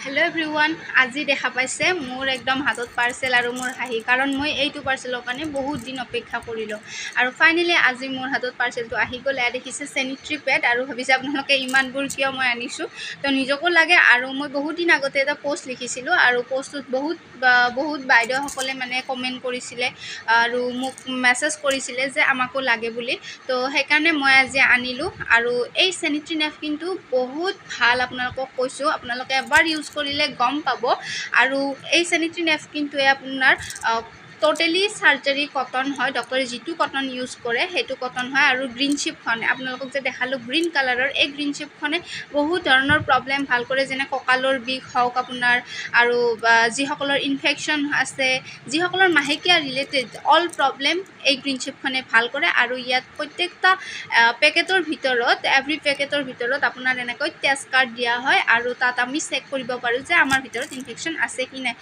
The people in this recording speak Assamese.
हेलो एभ्रिवान আজি দেখা পাইছে মোৰ একদম হাতত পাৰ্সেল আৰু মোৰ হাঁহি কাৰণ মই এইটো পাৰ্সেলৰ কাৰণে বহুত দিন অপেক্ষা কৰিলো আৰু ফাইনালি আজি মোৰ হাতত পাৰ্সেলটো আহি গ'ল। এয়া দেখিছে স্যানিটাৰী প্যাড আৰু ভাবিছে আপোনালোকে ইমানবোৰ কিয় মই আনিছো তো নিজকো লাগে। আৰু মই বহুত দিন আগতে এটা পোষ্ট লিখিছিলো আৰু পোষ্টত বহুত বাইদেউসকলে মানে কমেন্ট কৰিছিলে আৰু মোক মেছেজ কৰিছিলে যে আমাকো লাগে বুলি। তো সেইকাৰণে মই আজি আনিলো আৰু এই স্যানিটাৰী ন্যাপকিনটো বহুত ভাল আপোনালোকক কৈছো, আপোনালোকে এবাৰ ইউজ কৰিলে গম পাব। আৰু এই স্যানিটাৰী ন্যাপকিনটোৱে আপোনাৰ টোটালি সাৰ্জাৰী কটন হয়, ডক্টৰে যেটো কটন ইউজ কৰে সেইটো কটন হয়। আৰু গ্ৰীণ চিপখনে আপোনালোকক যে দেখালো গ্ৰীণ কালাৰৰ, এই গ্ৰীণ চিপখনে বহুত ধৰণৰ প্ৰব্লেম ভাল কৰে, যেনে কঁকালৰ বিষ হওক আপোনাৰ, আৰু যিসকলৰ ইনফেকশ্যন আছে, যিসকলৰ মাহেকীয়া ৰিলেটেড অল প্ৰব্লেম এই গ্ৰীণ চিপখনে ভাল কৰে। আৰু ইয়াত প্ৰত্যেকটা পেকেটৰ ভিতৰত এভৰি পেকেটৰ ভিতৰত আপোনাৰ এনেকৈ টেষ্ট কাৰ্ড দিয়া হয় আৰু তাত আমি চেক কৰিব পাৰো যে আমাৰ ভিতৰত ইনফেকশ্যন আছে কি নাই।